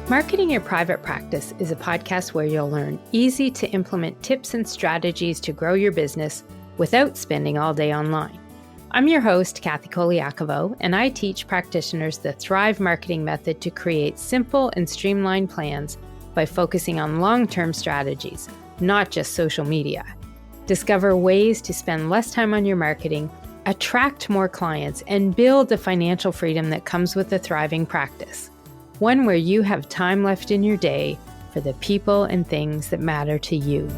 Marketing Your Private Practice is a podcast where you'll learn easy to implement tips and strategies to grow your business without spending all day online. I'm your host, Colaiacovo, and I teach practitioners the Thrive marketing method to create simple and streamlined plans by focusing on long-term strategies, not just social media. Discover ways to spend less time on your marketing, attract more clients, and build the financial freedom that comes with a thriving practice. One where you have time left in your day for the people and things that matter to you.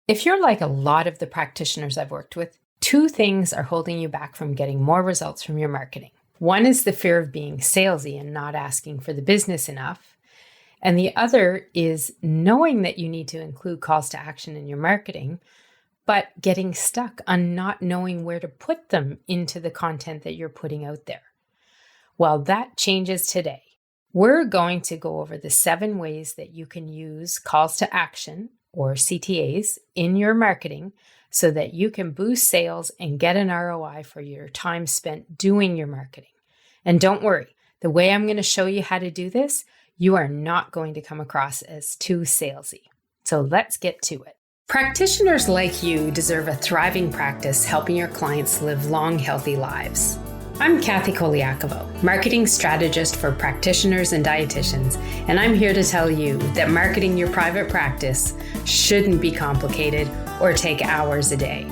If you're like a lot of the practitioners I've worked with, two things are holding you back from getting more results from your marketing. One is the fear of being salesy and not asking for the business enough. And the other is knowing that you need to include calls to action in your marketing, but getting stuck on not knowing where to put them into the content that you're putting out there. Well, that changes today. We're going to go over the 7 ways that you can use calls to action, or CTAs, in your marketing so that you can boost sales and get an ROI for your time spent doing your marketing. And don't worry, the way I'm going to show you how to do this, you are not going to come across as too salesy. So let's get to it. Practitioners like you deserve a thriving practice helping your clients live long, healthy lives. I'm Colaiacovo, marketing strategist for practitioners and dietitians, and I'm here to tell you that marketing your private practice shouldn't be complicated or take hours a day.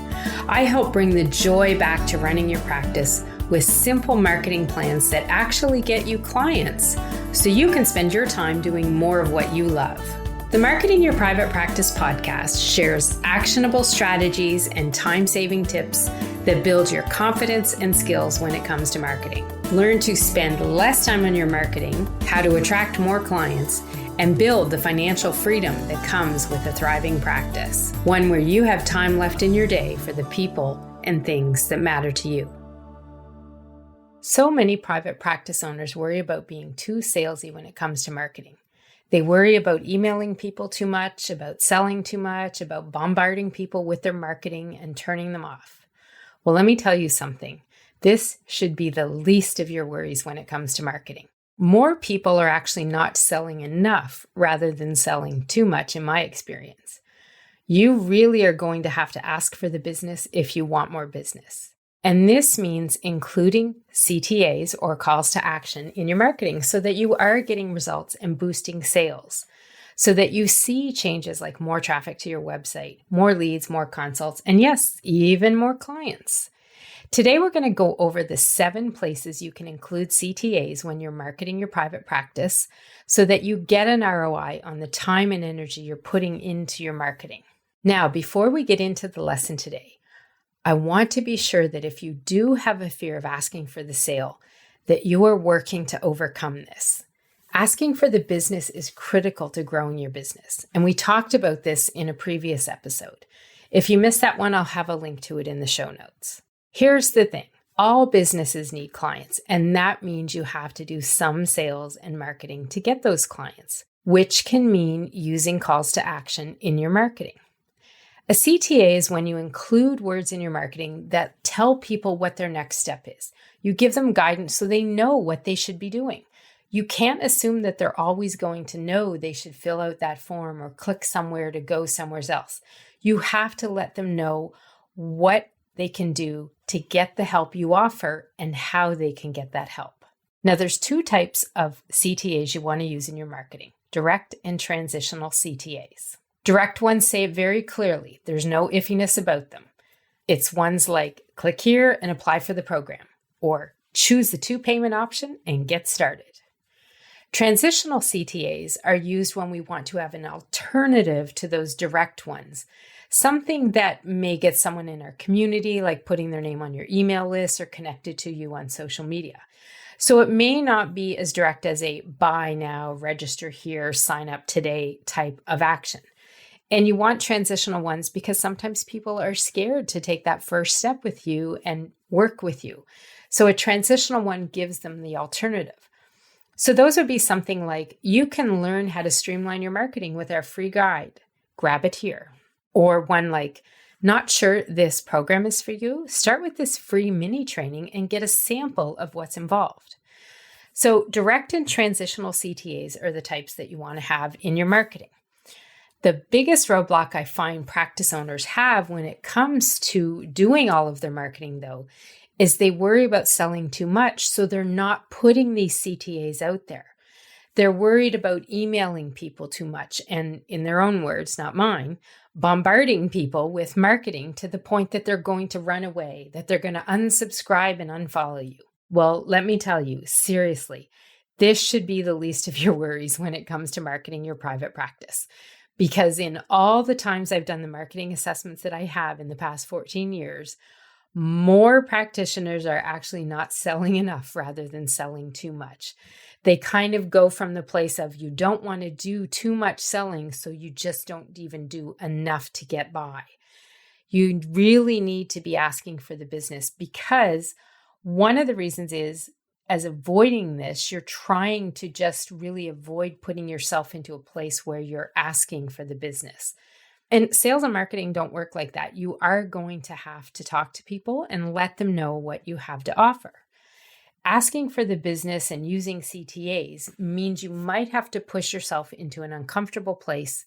I help bring the joy back to running your practice with simple marketing plans that actually get you clients so you can spend your time doing more of what you love. The Marketing Your Private Practice podcast shares actionable strategies and time-saving tips that build your confidence and skills when it comes to marketing. Learn to spend less time on your marketing, how to attract more clients, and build the financial freedom that comes with a thriving practice. One where you have time left in your day for the people and things that matter to you. So many private practice owners worry about being too salesy when it comes to marketing. They worry about emailing people too much, about selling too much, about bombarding people with their marketing and turning them off. Well, let me tell you something. This should be the least of your worries when it comes to marketing. More people are actually not selling enough rather than selling too much, in my experience. You really are going to have to ask for the business if you want more business. And this means including CTAs, or calls to action, in your marketing so that you are getting results and boosting sales, so that you see changes like more traffic to your website, more leads, more consults, and yes, even more clients. Today, we're going to go over the 7 places you can include CTAs when you're marketing your private practice so that you get an ROI on the time and energy you're putting into your marketing. Now, before we get into the lesson today, I want to be sure that if you do have a fear of asking for the sale, that you are working to overcome this. Asking for the business is critical to growing your business, and we talked about this in a previous episode. If you missed that one, I'll have a link to it in the show notes. Here's the thing. All businesses need clients, and that means you have to do some sales and marketing to get those clients, which can mean using calls to action in your marketing. A CTA is when you include words in your marketing that tell people what their next step is. You give them guidance so they know what they should be doing. You can't assume that they're always going to know they should fill out that form or click somewhere to go somewhere else. You have to let them know what they can do to get the help you offer and how they can get that help. Now, there's 2 types of CTAs you want to use in your marketing: direct and transitional CTAs. Direct ones say it very clearly. There's no iffiness about them. It's ones like click here and apply for the program, or choose the 2 payment option and get started. Transitional CTAs are used when we want to have an alternative to those direct ones, something that may get someone in our community, like putting their name on your email list or connected to you on social media. So it may not be as direct as a buy now, register here, sign up today type of action. And you want transitional ones because sometimes people are scared to take that first step with you and work with you. So a transitional one gives them the alternative. So those would be something like, you can learn how to streamline your marketing with our free guide. Grab it here. Or one like, Not sure this program is for you? Start with this free mini training and get a sample of what's involved. So direct and transitional CTAs are the types that you want to have in your marketing. The biggest roadblock I find practice owners have when it comes to doing all of their marketing, though, is they worry about selling too much, so they're not putting these CTAs out there. They're worried about emailing people too much and, in their own words, not mine, bombarding people with marketing to the point that they're going to run away, that they're going to unsubscribe and unfollow you. Well, let me tell you, seriously, this should be the least of your worries when it comes to marketing your private practice. Because in all the times I've done the marketing assessments that I have in the past 14 years, more practitioners are actually not selling enough rather than selling too much. They kind of go from the place of you don't want to do too much selling, so you just don't even do enough to get by. You really need to be asking for the business, because one of the reasons is, as avoiding this, you're trying to just really avoid putting yourself into a place where you're asking for the business. And sales and marketing don't work like that. You are going to have to talk to people and let them know what you have to offer. Asking for the business and using CTAs means you might have to push yourself into an uncomfortable place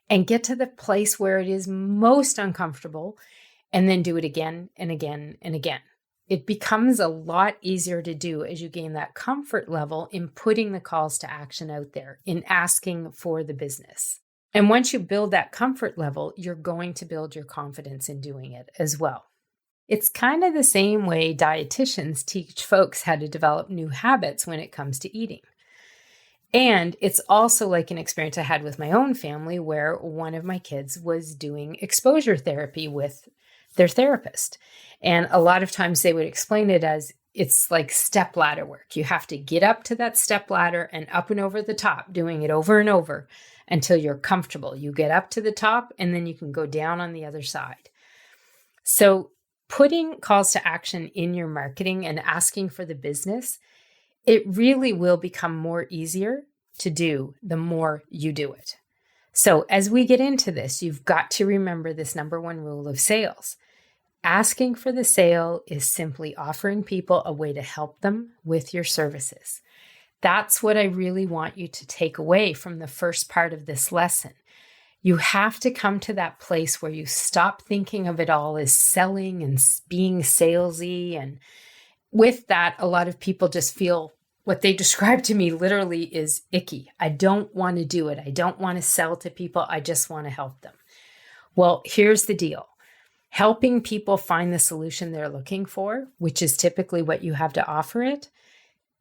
and get to the place where it is most uncomfortable, and then do it again and again and again. It becomes a lot easier to do as you gain that comfort level in putting the calls to action out there, in asking for the business. And once you build that comfort level, you're going to build your confidence in doing it as well. It's kind of the same way dietitians teach folks how to develop new habits when it comes to eating. And it's also like an experience I had with my own family where one of my kids was doing exposure therapy with their therapist. And a lot of times they would explain it as it's like step ladder work. You have to get up to that step ladder and up and over the top, doing it over and over until you're comfortable. You get up to the top and then you can go down on the other side. So putting calls to action in your marketing and asking for the business, it really will become more easier to do the more you do it. So as we get into this, you've got to remember this number one rule of sales. Asking for the sale is simply offering people a way to help them with your services. That's what I really want you to take away from the first part of this lesson. You have to come to that place where you stop thinking of it all as selling and being salesy. And with that, a lot of people just feel what they describe to me literally is icky. I don't want to do it. I don't want to sell to people. I just want to help them. Well, here's the deal. Helping people find the solution they're looking for, which is typically what you have to offer it,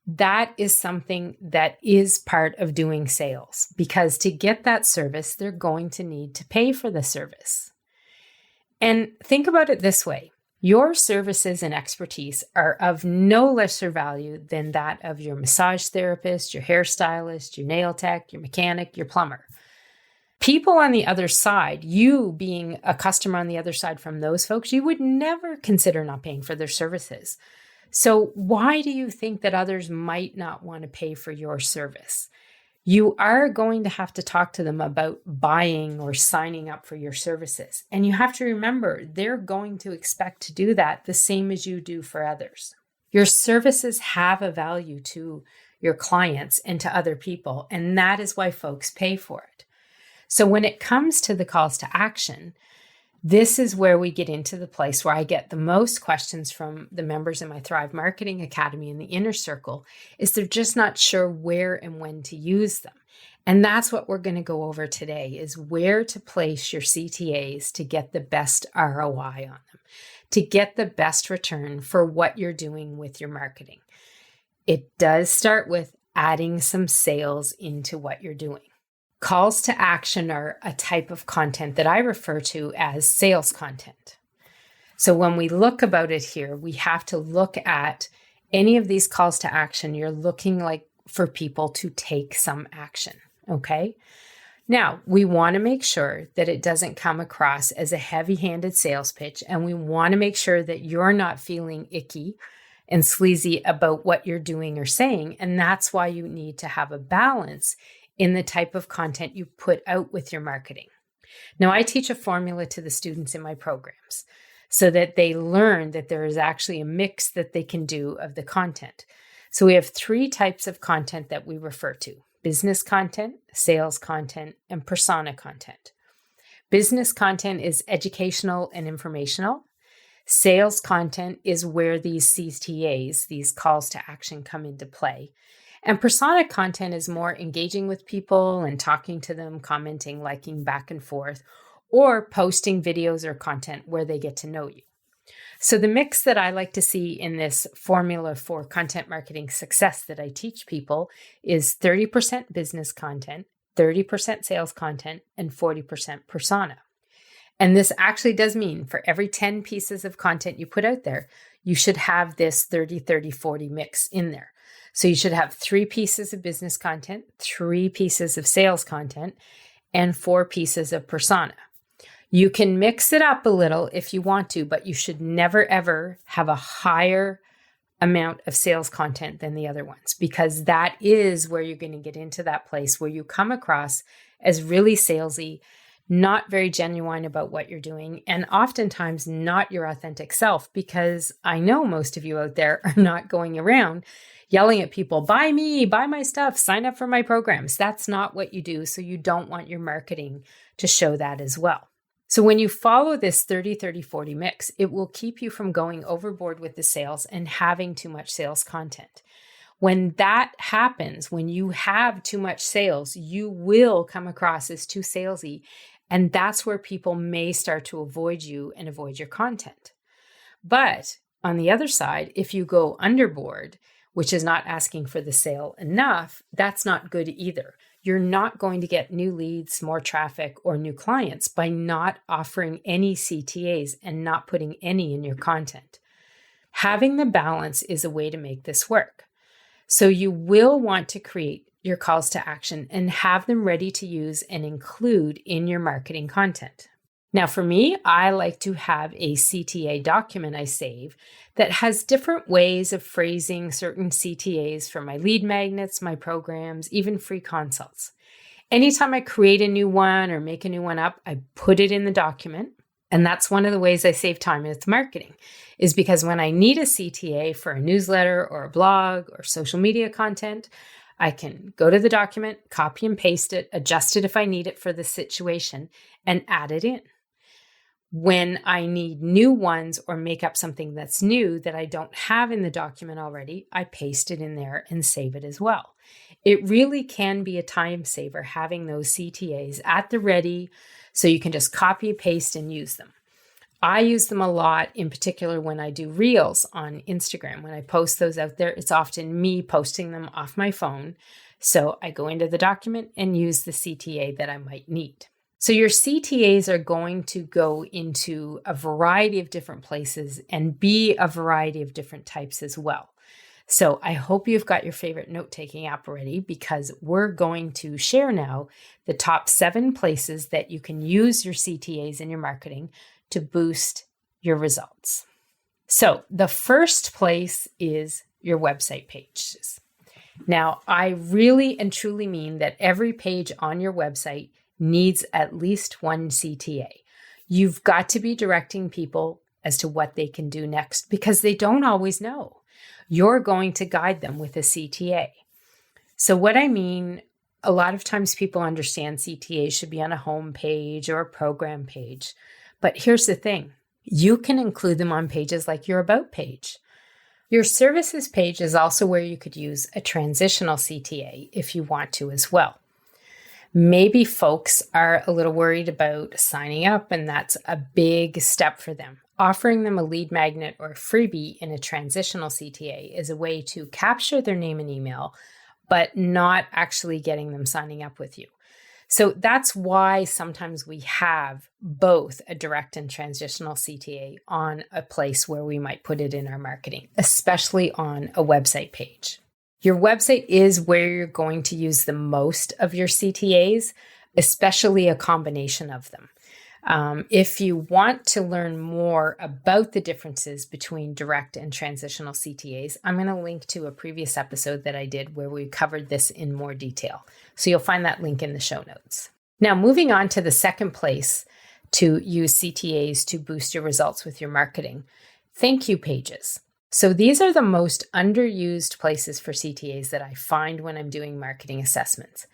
that is something that is part of doing sales, because to get that service, they're going to need to pay for the service. And think about it this way. Your services and expertise are of no lesser value than that of your massage therapist, your hairstylist, your nail tech, your mechanic, your plumber. People on the other side, you being a customer on the other side from those folks, you would never consider not paying for their services. So why do you think that others might not want to pay for your service? You are going to have to talk to them about buying or signing up for your services. And you have to remember, they're going to expect to do that the same as you do for others. Your services have a value to your clients and to other people, and that is why folks pay for it. So when it comes to the calls to action, this is where we get into the place where I get the most questions from the members in my Thrive Marketing Academy in the inner circle, is they're just not sure where and when to use them. And that's what we're going to go over today, is where to place your CTAs to get the best ROI on them, to get the best return for what you're doing with your marketing. It does start with adding some sales into what you're doing. Calls to action are a type of content that I refer to as sales content. So when we look about it here, we have to look at any of these calls to action. You're looking like for people to take some action, okay? Now, we want to make sure that it doesn't come across as a heavy-handed sales pitch, and we want to make sure that you're not feeling icky and sleazy about what you're doing or saying, and that's why you need to have a balance in the type of content you put out with your marketing. Now, I teach a formula to the students in my programs so that they learn that there is actually a mix that they can do of the content. So we have 3 types of content that we refer to: business content, sales content, and persona content. Business content is educational and informational. Sales content is where these CTAs, these calls to action, come into play. And persona content is more engaging with people and talking to them, commenting, liking back and forth, or posting videos or content where they get to know you. So the mix that I like to see in this formula for content marketing success that I teach people is 30% business content, 30% sales content, and 40% persona. And this actually does mean for every 10 pieces of content you put out there, you should have this 30-30-40 mix in there. So you should have 3 pieces of business content, 3 pieces of sales content, and 4 pieces of persona. You can mix it up a little if you want to, but you should never, ever have a higher amount of sales content than the other ones, because that is where you're going to get into that place where you come across as really salesy, not very genuine about what you're doing, and oftentimes not your authentic self, because I know most of you out there are not going around yelling at people, buy me, buy my stuff, sign up for my programs. That's not what you do. So you don't want your marketing to show that as well. So when you follow this 30-30-40 mix, it will keep you from going overboard with the sales and having too much sales content. When that happens, when you have too much sales, you will come across as too salesy. And that's where people may start to avoid you and avoid your content. But on the other side, if you go underboard, which is not asking for the sale enough, that's not good either. You're not going to get new leads, more traffic, or new clients by not offering any CTAs and not putting any in your content. Having the balance is a way to make this work. So you will want to create your calls to action and have them ready to use and include in your marketing content. Now, for me, I like to have a CTA document I save that has different ways of phrasing certain CTAs for my lead magnets, my programs, even free consults. Anytime I create a new one or make a new one up, I put it in the document. And that's one of the ways I save time in its marketing, is because when I need a CTA for a newsletter or a blog or social media content, I can go to the document, copy and paste it, adjust it if I need it for the situation, and add it in. When I need new ones or make up something that's new that I don't have in the document already, I paste it in there and save it as well. It really can be a time saver having those CTAs at the ready so you can just copy, paste, and use them. I use them a lot, in particular when I do reels on Instagram. When I post those out there, it's often me posting them off my phone. So I go into the document and use the CTA that I might need. So your CTAs are going to go into a variety of different places and be a variety of different types as well. So I hope you've got your favorite note-taking app ready, because we're going to share now the top 7 places that you can use your CTAs in your marketing to boost your results. So the first place is your website pages. Now, I really and truly mean that every page on your website needs at least one CTA. You've got to be directing people as to what they can do next, because they don't always know. You're going to guide them with a CTA. So what I mean, a lot of times people understand CTAs should be on a home page or a program page. But here's the thing. You can include them on pages like your About page. Your services page is also where you could use a transitional CTA if you want to as well. Maybe folks are a little worried about signing up, and that's a big step for them. Offering them a lead magnet or a freebie in a transitional CTA is a way to capture their name and email, but not actually getting them signing up with you. So that's why sometimes we have both a direct and transitional CTA on a place where we might put it in our marketing, especially on a website page. Your website is where you're going to use the most of your CTAs, especially a combination of them. If you want to learn more about the differences between direct and transitional CTAs, I'm going to link to a previous episode that I did where we covered this in more detail. So you'll find that link in the show notes. Now, moving on to the second place to use CTAs to boost your results with your marketing, thank you pages. So these are the most underused places for CTAs that I find when I'm doing marketing assessments.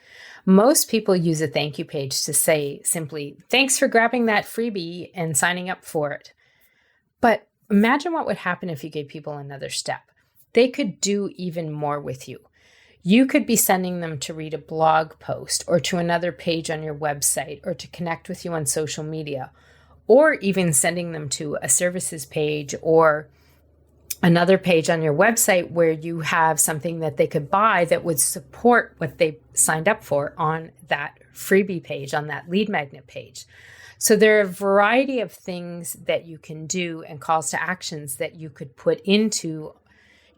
Most people use a thank you page to say simply, thanks for grabbing that freebie and signing up for it. But imagine what would happen if you gave people another step. They could do even more with you. You could be sending them to read a blog post or to another page on your website or to connect with you on social media, or even sending them to a services page or another page on your website where you have something that they could buy that would support what they signed up for on that freebie page, on that lead magnet page. So there are a variety of things that you can do and calls to actions that you could put into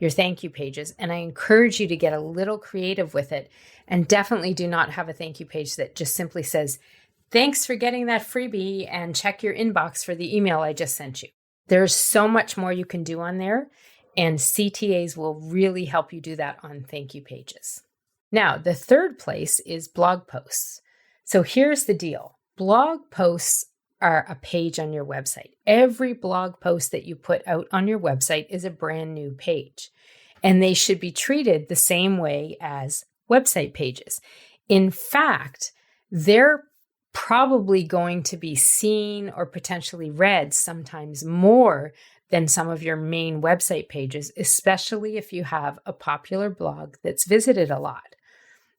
your thank you pages. And I encourage you to get a little creative with it, and definitely do not have a thank you page that just simply says, thanks for getting that freebie and check your inbox for the email I just sent you. There's so much more you can do on there, and CTAs will really help you do that on thank you pages. Now, the third place is blog posts. So here's the deal. Blog posts are a page on your website. Every blog post that you put out on your website is a brand new page, and they should be treated the same way as website pages. In fact, they're probably going to be seen or potentially read sometimes more than some of your main website pages, especially if you have a popular blog that's visited a lot.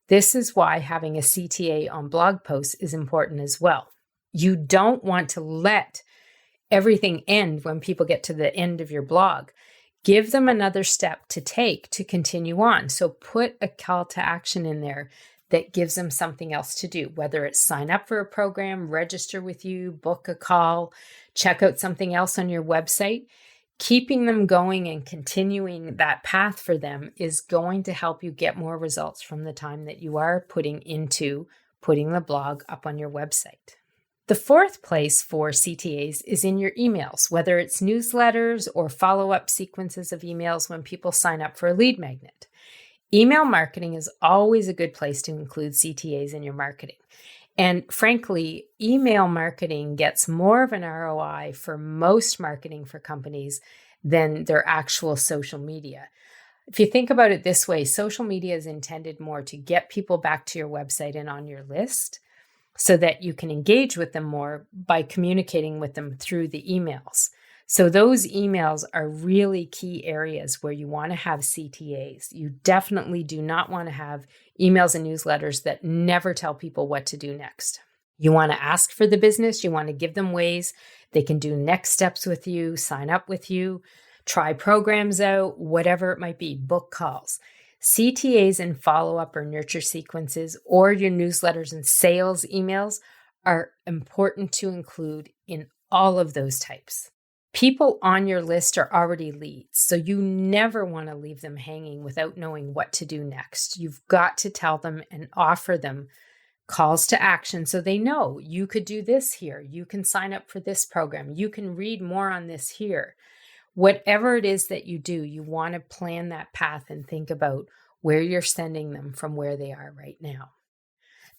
This is why having a CTA on blog posts is important as well. You don't want to let everything end when people get to the end of your blog. Give them another step to take to continue on. So put a call to action in there that gives them something else to do, whether it's sign up for a program, register with you, book a call, check out something else on your website. Keeping them going and continuing that path for them is going to help you get more results from the time that you are putting into putting the blog up on your website. The fourth place for CTAs is in your emails, whether it's newsletters or follow-up sequences of emails when people sign up for a lead magnet. Email marketing is always a good place to include CTAs in your marketing. And frankly, email marketing gets more of an ROI for most marketing for companies than their actual social media. If you think about it this way, social media is intended more to get people back to your website and on your list so that you can engage with them more by communicating with them through the emails. So those emails are really key areas where you want to have CTAs. You definitely do not want to have emails and newsletters that never tell people what to do next. You want to ask for the business. You want to give them ways they can do next steps with you, sign up with you, try programs out, whatever it might be, book calls. CTAs and follow-up or nurture sequences or your newsletters and sales emails are important to include in all of those types. People on your list are already leads, so you never want to leave them hanging without knowing what to do next. You've got to tell them and offer them calls to action so they know you could do this here. You can sign up for this program. You can read more on this here. Whatever it is that you do, you want to plan that path and think about where you're sending them from where they are right now.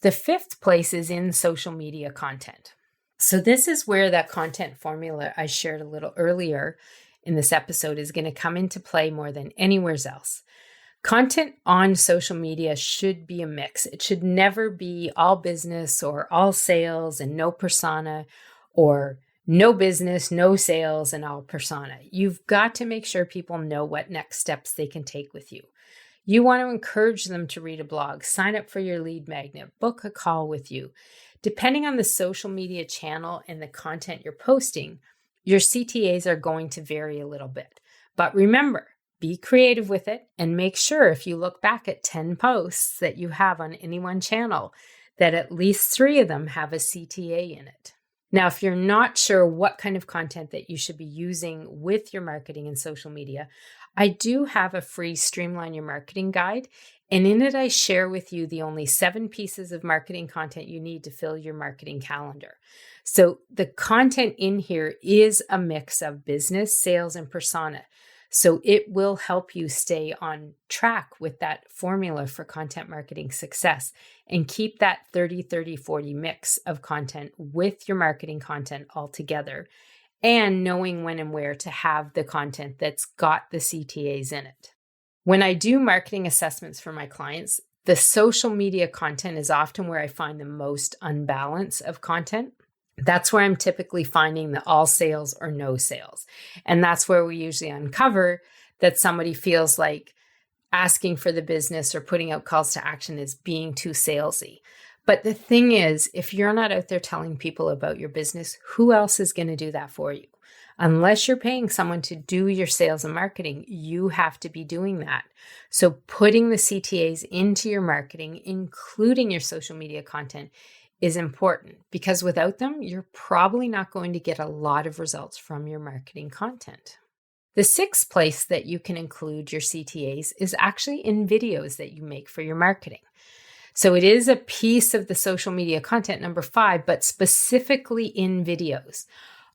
The fifth place is in social media content. So this is where that content formula I shared a little earlier in this episode is going to come into play more than anywhere else. Content on social media should be a mix. It should never be all business or all sales and no persona, or no business, no sales, and all persona. You've got to make sure people know what next steps they can take with you. You want to encourage them to read a blog, sign up for your lead magnet, book a call with you. Depending on the social media channel and the content you're posting, your CTAs are going to vary a little bit. But remember, be creative with it and make sure if you look back at 10 posts that you have on any one channel, that at least 3 of them have a CTA in it. Now, if you're not sure what kind of content that you should be using with your marketing and social media, I do have a free Streamline Your Marketing guide. And in it, I share with you the only 7 pieces of marketing content you need to fill your marketing calendar. So the content in here is a mix of business, sales, and persona. So it will help you stay on track with that formula for content marketing success and keep that 30-30-40 mix of content with your marketing content all together, and knowing when and where to have the content that's got the CTAs in it. When I do marketing assessments for my clients, the social media content is often where I find the most unbalance of content. That's where I'm typically finding the all sales or no sales. And that's where we usually uncover that somebody feels like asking for the business or putting out calls to action is being too salesy. But the thing is, if you're not out there telling people about your business, who else is going to do that for you? Unless you're paying someone to do your sales and marketing, you have to be doing that. So putting the CTAs into your marketing, including your social media content, is important, because without them, you're probably not going to get a lot of results from your marketing content. The sixth place that you can include your CTAs is actually in videos that you make for your marketing. So it is a piece of the social media content, number 5, but specifically in videos.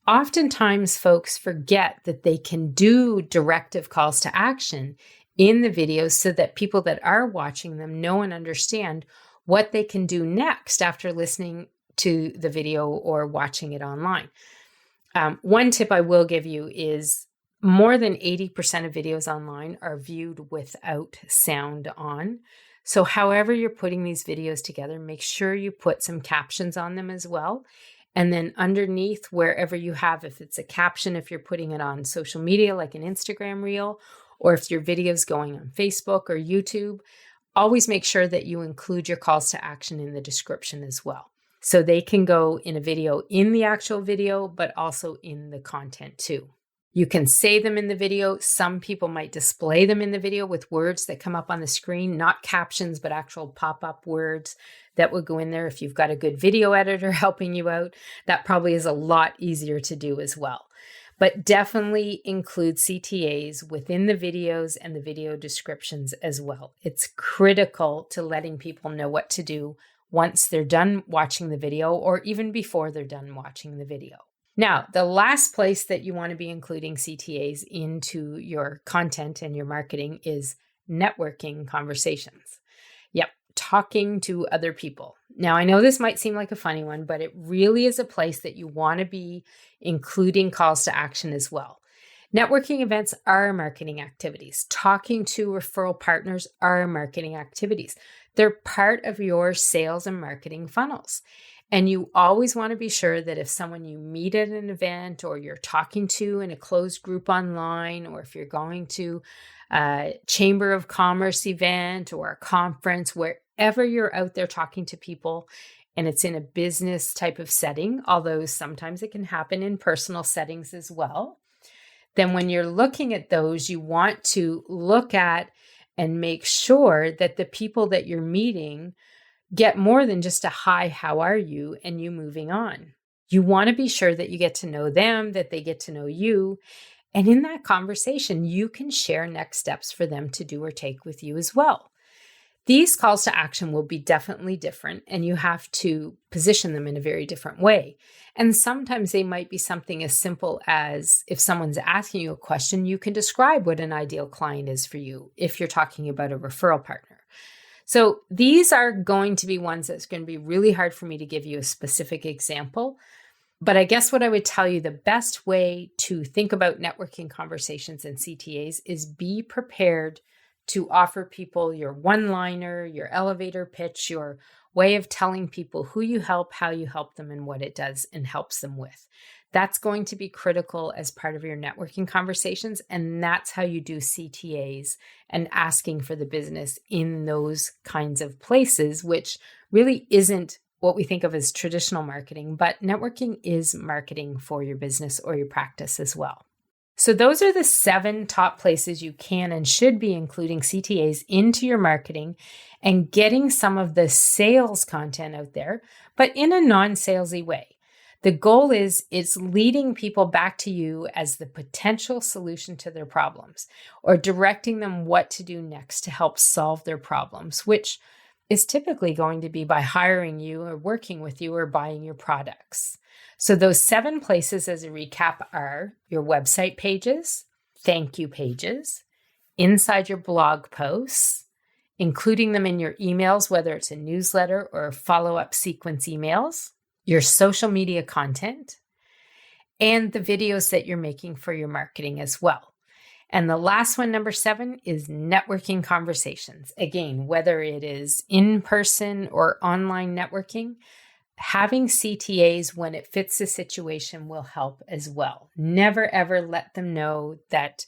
Oftentimes, folks forget that they can do directive calls to action in the videos so that people that are watching them know and understand what they can do next after listening to the video or watching it online. One tip I will give you is more than 80% of videos online are viewed without sound on. So however you're putting these videos together, make sure you put some captions on them as well. And then underneath, wherever you have, if it's a caption, if you're putting it on social media like an Instagram reel, or if your video is going on Facebook or YouTube, always make sure that you include your calls to action in the description as well. So they can go in a video in the actual video, but also in the content too. You can say them in the video. Some people might display them in the video with words that come up on the screen, not captions, but actual pop-up words that would go in there. If you've got a good video editor helping you out, that probably is a lot easier to do as well. But definitely include CTAs within the videos and the video descriptions as well. It's critical to letting people know what to do once they're done watching the video, or even before they're done watching the video. Now, the last place that you want to be including CTAs into your content and your marketing is networking conversations. Yep, talking to other people. Now, I know this might seem like a funny one, but it really is a place that you want to be including calls to action as well. Networking events are marketing activities. Talking to referral partners are marketing activities. They're part of your sales and marketing funnels. And you always want to be sure that if someone you meet at an event, or you're talking to in a closed group online, or if you're going to a Chamber of Commerce event or a conference, wherever you're out there talking to people and it's in a business type of setting, although sometimes it can happen in personal settings as well, then when you're looking at those, you want to look at and make sure that the people that you're meeting get more than just a hi, how are you, and you moving on. You want to be sure that you get to know them, that they get to know you. And in that conversation, you can share next steps for them to do or take with you as well. These calls to action will be definitely different, and you have to position them in a very different way. And sometimes they might be something as simple as, if someone's asking you a question, you can describe what an ideal client is for you if you're talking about a referral partner. So these are going to be ones that's going to be really hard for me to give you a specific example. But I guess what I would tell you, the best way to think about networking conversations and CTAs is be prepared to offer people your one-liner, your elevator pitch, your way of telling people who you help, how you help them, and what it does and helps them with. That's going to be critical as part of your networking conversations. And that's how you do CTAs and asking for the business in those kinds of places, which really isn't what we think of as traditional marketing, but networking is marketing for your business or your practice as well. So those are the 7 top places you can and should be including CTAs into your marketing and getting some of the sales content out there, but in a non-salesy way. The goal is it's leading people back to you as the potential solution to their problems, or directing them what to do next to help solve their problems, which is typically going to be by hiring you or working with you or buying your products. So those 7 places, as a recap, are your website pages, thank you pages, inside your blog posts, including them in your emails, whether it's a newsletter or follow-up sequence emails, your social media content, and the videos that you're making for your marketing as well. And the last one, number 7, is networking conversations. Again, whether it is in-person or online networking, having CTAs when it fits the situation will help as well. Never, ever let them know that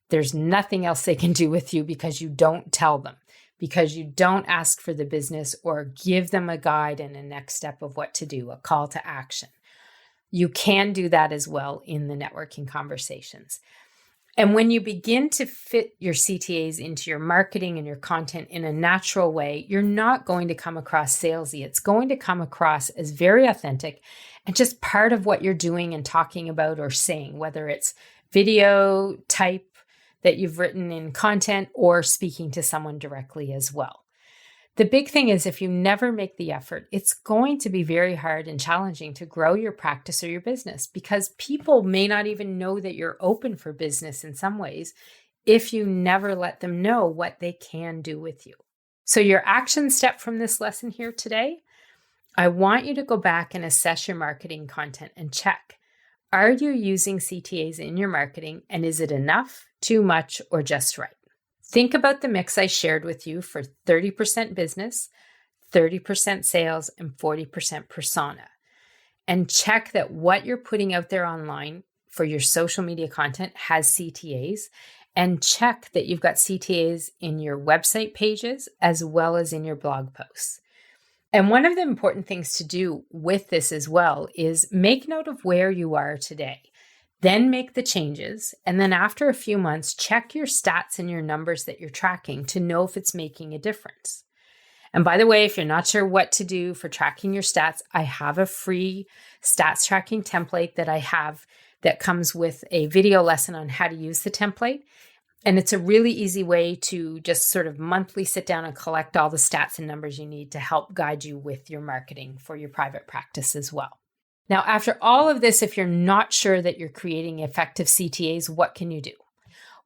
there's nothing else they can do with you because you don't tell them, because you don't ask for the business or give them a guide and a next step of what to do, a call to action. You can do that as well in the networking conversations. And when you begin to fit your CTAs into your marketing and your content in a natural way, you're not going to come across salesy. It's going to come across as very authentic and just part of what you're doing and talking about or saying, whether it's video type that you've written in content or speaking to someone directly as well. The big thing is if you never make the effort, it's going to be very hard and challenging to grow your practice or your business because people may not even know that you're open for business in some ways if you never let them know what they can do with you. So your action step from this lesson here today, I want you to go back and assess your marketing content and check. Are you using CTAs in your marketing and is it enough, too much, or just right? Think about the mix I shared with you for 30% business, 30% sales, and 40% persona. And check that what you're putting out there online for your social media content has CTAs. And check that you've got CTAs in your website pages as well as in your blog posts. And one of the important things to do with this as well is make note of where you are today. Then make the changes. And then after a few months, check your stats and your numbers that you're tracking to know if it's making a difference. And by the way, if you're not sure what to do for tracking your stats, I have a free stats tracking template that I have that comes with a video lesson on how to use the template. And it's a really easy way to just sort of monthly sit down and collect all the stats and numbers you need to help guide you with your marketing for your private practice as well. Now, after all of this, if you're not sure that you're creating effective CTAs, what can you do?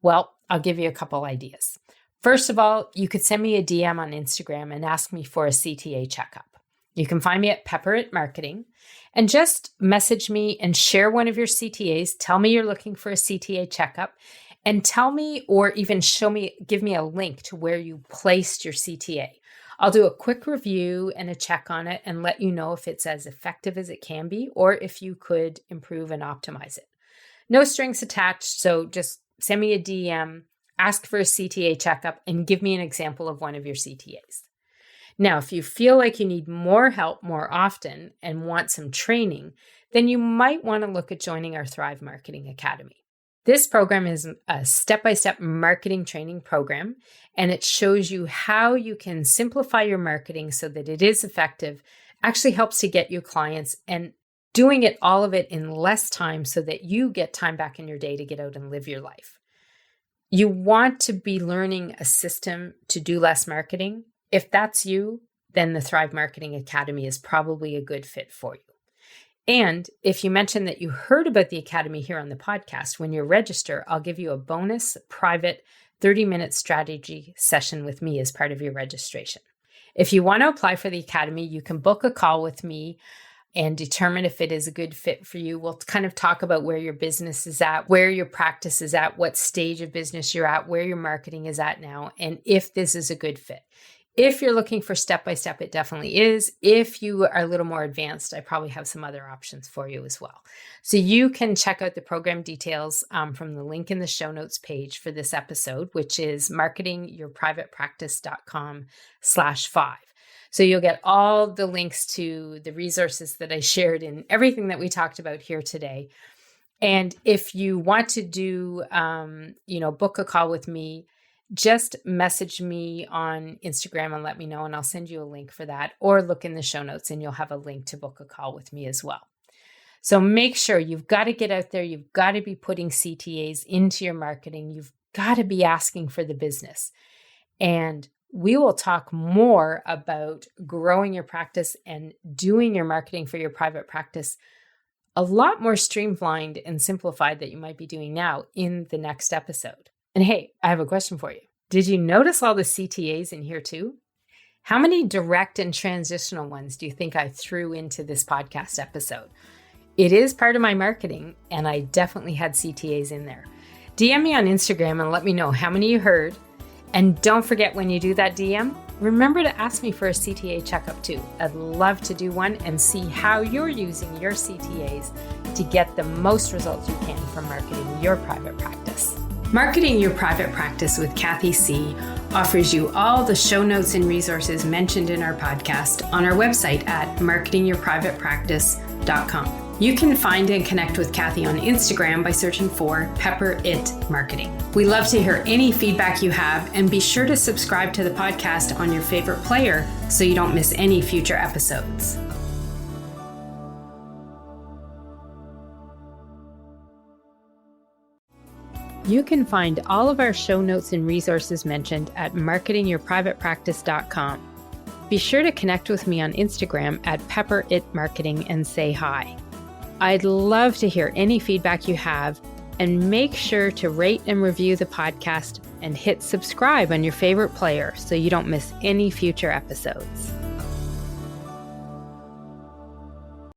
Well, I'll give you a couple ideas. First of all, you could send me a DM on Instagram and ask me for a CTA checkup. You can find me at Pepper@Marketing and just message me and share one of your CTAs. Tell me you're looking for a CTA checkup and tell me or even give me a link to where you placed your CTA. I'll do a quick review and a check on it and let you know if it's as effective as it can be or if you could improve and optimize it. No strings attached, so just send me a DM, ask for a CTA checkup, and give me an example of one of your CTAs. Now, if you feel like you need more help more often and want some training, then you might want to look at joining our Thrive Marketing Academy. This program is a step-by-step marketing training program, and it shows you how you can simplify your marketing so that it is effective, actually helps to get you clients, and doing all of it in less time so that you get time back in your day to get out and live your life. You want to be learning a system to do less marketing. If that's you, then the Thrive Marketing Academy is probably a good fit for you. And if you mention that you heard about the Academy here on the podcast, when you register, I'll give you a bonus private 30-minute strategy session with me as part of your registration. If you want to apply for the Academy, you can book a call with me and determine if it is a good fit for you. We'll kind of talk about where your business is at, where your practice is at, what stage of business you're at, where your marketing is at now, and if this is a good fit. If you're looking for step-by-step, it definitely is. If you are a little more advanced, I probably have some other options for you as well. So you can check out the program details from the link in the show notes page for this episode, which is marketingyourprivatepractice.com/5. So you'll get all the links to the resources that I shared and everything that we talked about here today. And if you want to do, book a call with me, just message me on Instagram and let me know, and I'll send you a link for that, or look in the show notes and you'll have a link to book a call with me as well. So make sure you've got to get out there. You've got to be putting CTAs into your marketing. You've got to be asking for the business. And we will talk more about growing your practice and doing your marketing for your private practice a lot more streamlined and simplified that you might be doing now in the next episode. And hey, I have a question for you. Did you notice all the CTAs in here too? How many direct and transitional ones do you think I threw into this podcast episode? It is part of my marketing, and I definitely had CTAs in there. DM me on Instagram and let me know how many you heard. And don't forget, when you do that DM, remember to ask me for a CTA checkup too. I'd love to do one and see how you're using your CTAs to get the most results you can from marketing your private practice. Marketing Your Private Practice with Kathy C. offers you all the show notes and resources mentioned in our podcast on our website at marketingyourprivatepractice.com. You can find and connect with Kathy on Instagram by searching for Pepper It Marketing. We love to hear any feedback you have, and be sure to subscribe to the podcast on your favorite player so you don't miss any future episodes. You can find all of our show notes and resources mentioned at marketingyourprivatepractice.com. Be sure to connect with me on Instagram at Pepper It Marketing and say hi. I'd love to hear any feedback you have, and make sure to rate and review the podcast and hit subscribe on your favorite player so you don't miss any future episodes.